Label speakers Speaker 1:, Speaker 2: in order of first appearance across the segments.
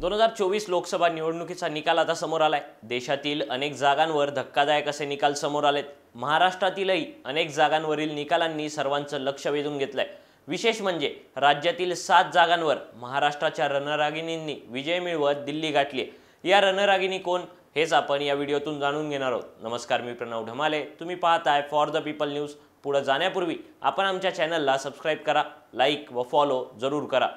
Speaker 1: 2024 लोकसभा निवडणुकीचा निकाल आता समोर आलाय। देशातील अनेक जागांवर धक्कादायक असे निकाल समोर आलेत। महाराष्ट्रातीलही अनेक जागांवरील निकालांनी सर्वांचं लक्ष वेधून घेतलंय। विशेष म्हणजे राज्यातील 7 जागांवर महाराष्ट्राच्या रणरागिणींनी विजय मिळवत दिल्ली गाठली। या रणरागिणी कोण हेच आपण या व्हिडिओतून जाणून घेणार आहोत। नमस्कार, मी प्रणव ढमाले, तुम्ही पाहताय फॉर द पीपल न्यूज। पुढे जाण्यापूर्वी आपण आमच्या चॅनलला सबस्क्राइब करा, लाईक व फॉलो जरूर करा।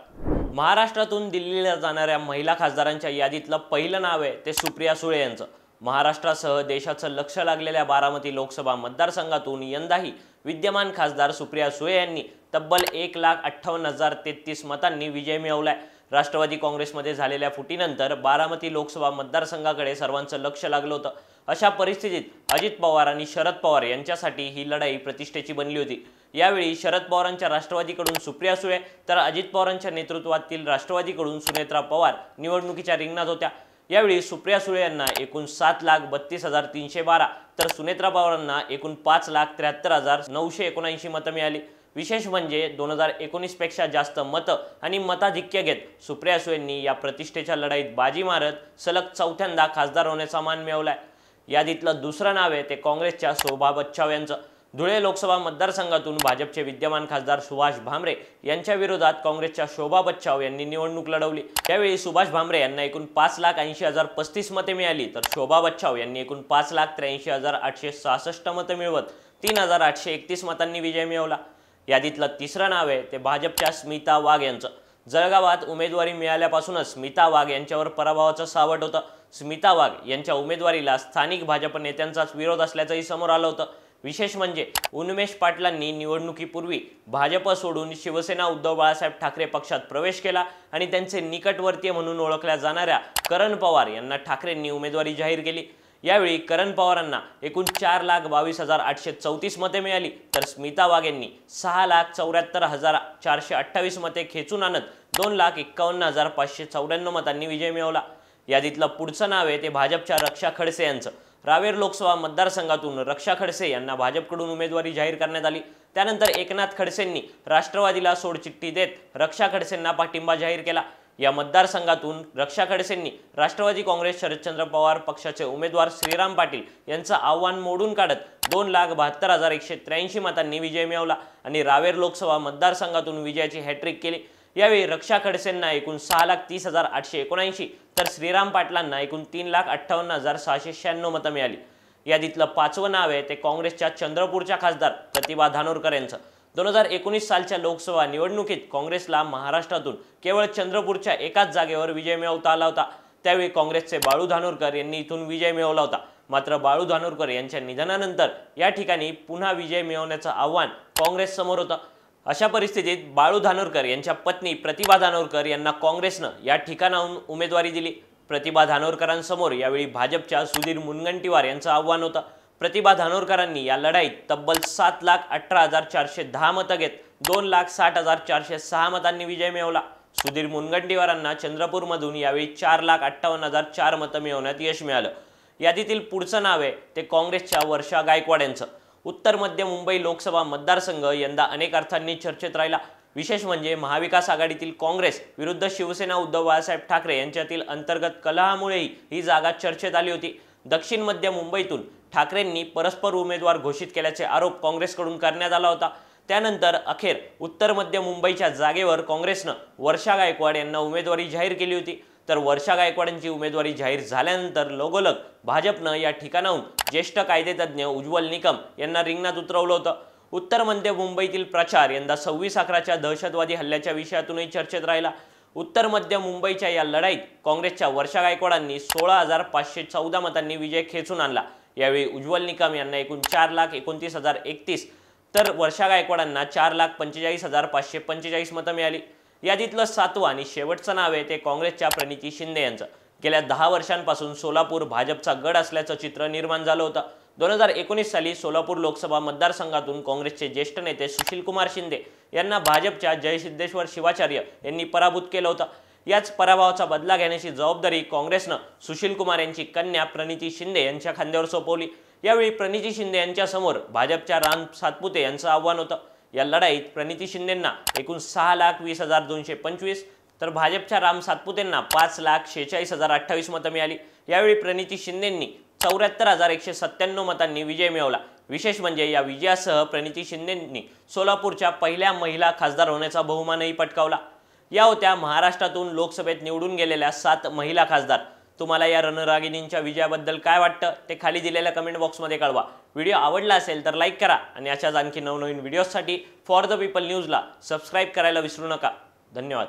Speaker 1: महाराष्ट्रातून दिल्लीला जाणाऱ्या महिला खासदारांच्या यादीतलं पहिलं नाव आहे ते सुप्रिया सुळे यांचं। महाराष्ट्रासह देशाचं लक्ष लागलेल्या बारामती लोकसभा मतदारसंघातून यंदाही विद्यमान खासदार सुप्रिया सुळे यांनी तब्बल 1,58,033 मतांनी विजय मिळवलाय। राष्ट्रवादी काँग्रेसमध्ये झालेल्या फुटीनंतर बारामती लोकसभा मतदारसंघाकडे सर्वांचं लक्ष लागलं होतं। अशा परिस्थितीत अजित पवार आणि शरद पवार यांच्यासाठी ही लढाई प्रतिष्ठेची बनली होती। यावेळी शरद पवारांच्या राष्ट्रवादीकडून सुप्रिया सुळे तर अजित पवारांच्या नेतृत्वातील राष्ट्रवादीकडून सुनेत्रा पवार निवडणुकीच्या रिंगणात होत्या। यावेळी सुप्रिया सुळे यांना एकूण 7,32,312 तर सुनेत्रा पवारांना एकूण 5,73,979 मतं मिळाली। विशेष म्हणजे 2019 पेक्षा जास्त मतं आणि मताधिक्य घेत सुप्रिया सुळेंनी या प्रतिष्ठेच्या लढाईत बाजी मारत सलग चौथ्यांदा खासदार होण्याचा मान मिळवलाय। यादीतलं दुसरं नाव आहे ते काँग्रेसच्या शोभा बच्छाव यांचं। धुळे लोकसभा मतदारसंघातून भाजपचे विद्यमान खासदार सुभाष भामरे यांच्या विरोधात काँग्रेसच्या शोभा बच्छाव यांनी निवडणूक लढवली। यावेळी सुभाष भामरे यांना एकूण 5,80,035 मते मिळाली तर शोभा बच्छाव यांनी एकूण 5,83,866 मते मिळवत 3,831 मतांनी विजय मिळवला। यादीतलं तिसरं नाव आहे ते भाजपच्या स्मिता वाघ यांचं। जळगावात उमेदवारी मिळाल्यापासूनच स्मिता वाघ यांच्यावर पराभवाचं सावट होतं। स्मिता वाघ यांच्या उमेदवारीला स्थानिक भाजप नेत्यांचाच विरोध असल्याचंही समोर आलं होतं। विशेष म्हणजे उन्मेष पाटलांनी निवडणुकीपूर्वी भाजप सोडून शिवसेना उद्धव बाळासाहेब ठाकरे पक्षात प्रवेश केला आणि त्यांचे निकटवर्तीय म्हणून ओळखल्या जाणाऱ्या करण पवार यांना ठाकरेंनी उमेदवारी जाहीर केली। यावेळी करण पवारांना एकूण 4,22,834 मते मिळाली तर स्मिता वाघ यांनी 6,74,428 मते खेचून आणत 2,51,594 मतांनी विजय मिळवला। यादीतलं पुढचं नाव आहे ते भाजपच्या रक्षा खडसे यांचं। रावेर लोकसभा मतदारसंघातून रक्षा खडसे यांना भाजपकडून उमेदवारी जाहीर करण्यात आली। त्यानंतर एकनाथ खडसेंनी राष्ट्रवादीला सोडचिठ्ठी देत रक्षा खडसेंना पाठिंबा जाहीर केला। या मतदारसंघातून रक्षा खडसेंनी राष्ट्रवादी काँग्रेस शरदचंद्र पवार पक्षाचे उमेदवार श्रीराम पाटील यांचं आव्हान मोडून काढत 2,72,183 मतांनी विजय मिळवला आणि रावेर लोकसभा मतदारसंघातून विजयाची हॅट्रिक केली। यावेळी रक्षा खडसेंना एकूण 6,30,879 तर श्रीराम पाटलांना एकूण 3,58,696 मतं मिळाली। यादीतलं पाचवं नाव आहे ते काँग्रेसच्या चंद्रपूरच्या खासदार प्रतिभा धानोरकर यांचं। 2019 सालच्या लोकसभा निवडणुकीत काँग्रेसला महाराष्ट्रातून केवळ चंद्रपूरच्या एकाच जागेवर विजय मिळवता आला होता। त्यावेळी काँग्रेसचे बाळू धानोरकर यांनी इथून विजय मिळवला होता। मात्र बाळू धानोरकर यांच्या निधनानंतर या ठिकाणी पुन्हा विजय मिळवण्याचं आव्हान काँग्रेस समोर होतं। अशा परिस्थितीत बाळू धानोरकर यांच्या पत्नी प्रतिभा धानोरकर यांना काँग्रेसनं या ठिकाणाहून उमेदवारी दिली। प्रतिभा धानोरकरांसमोर यावेळी भाजपच्या सुधीर मुनगंटीवार यांचं आव्हान होतं। प्रतिभा धानोरकरांनी या लढाईत तब्बल 7,18,410 मतं घेत 2,60,406 मतांनी विजय मिळवला। सुधीर मुनगंटीवारांना चंद्रपूरमधून यावेळी 4,58,004 मतं मिळवण्यात यश मिळालं। यादीतील पुढचं नाव आहे ते काँग्रेसच्या वर्षा गायकवाड यांचं। उत्तर मध्य मुंबई लोकसभा मतदारसंघ यंदा अनेक अर्थांनी चर्चेत राहिला। विशेष म्हणजे महाविकास आघाडीतील काँग्रेस विरुद्ध शिवसेना उद्धव बाळासाहेब ठाकरे यांच्यातील अंतर्गत कलहामुळेही ही जागा चर्चेत आली होती। दक्षिण मध्य मुंबईतून ठाकरेंनी परस्पर उमेदवार घोषित केल्याचे आरोप काँग्रेसकडून करण्यात आला होता। त्यानंतर अखेर उत्तर मध्य मुंबईच्या जागेवर काँग्रेसनं वर्षा गायकवाड यांना उमेदवारी जाहीर केली होती। तर वर्षा गायकवाडांची उमेदवारी जाहीर झाल्यानंतर लगोलग भाजपनं या ठिकाणाहून ज्येष्ठ कायदेतज्ञ उज्ज्वल निकम यांना रिंगणात उतरवलं होतं। उत्तर मध्य मुंबईतील प्रचार यंदा 26/11च्या दहशतवादी हल्ल्याच्या विषयातूनही चर्चेत राहिला। उत्तर मध्य मुंबईच्या या लढाईत काँग्रेसच्या वर्षा गायकवाडांनी 16,514 मतांनी विजय खेचून आणला। यावेळी उज्ज्वल निकम यांना एकूण 4,29,031 तर वर्षा गायकवाडांना 4,45,545 मतं मिळाली। यादीतलं सातवं आणि शेवटचं नाव आहे ते काँग्रेसच्या प्रणिती शिंदे यांचं। गेल्या 10 वर्षांपासून सोलापूर भाजपचा गड असल्याचं चित्र निर्माण झालं होतं। 2019 साली सोलापूर लोकसभा मतदारसंघातून काँग्रेसचे ज्येष्ठ नेते सुशीलकुमार शिंदे यांना भाजपच्या जयसिद्धेश्वर शिवाचार्य यांनी पराभूत केलं होतं। याच पराभवाचा बदला घेण्याची जबाबदारी काँग्रेसनं सुशीलकुमार यांची कन्या प्रणिती शिंदे यांच्या खांद्यावर सोपवली। यावेळी प्रणिती शिंदे यांच्यासमोर भाजपच्या राम सातपुते यांचं आव्हान होतं। या लढाईत प्रणिती शिंदेंना एकूण 6,20,225 तर भाजपच्या राम सातपुतेंना 5,46,028 मतं मिळाली। यावेळी प्रणिती शिंदेंनी 74,197 मतांनी विजय मिळवला। विशेष म्हणजे या विजयासह प्रणिती शिंदेंनी सोलापूरच्या पहिल्या महिला खासदार होण्याचा बहुमानही पटकावला। या होत्या महाराष्ट्रातून लोकसभेत निवडून गेलेल्या 7 महिला खासदार। तुम्हाला या रणरागिणींच्या विजयाबद्दल काय वाटतं ते खाली दिलेल्या कमेंट बॉक्समध्ये कळवा। व्हिडिओ आवडला असेल तर लाईक करा आणि अशाच आणखी नवनवीन व्हिडिओसाठी फॉर द पीपल न्यूजला सबस्क्राईब करायला विसरू नका। धन्यवाद।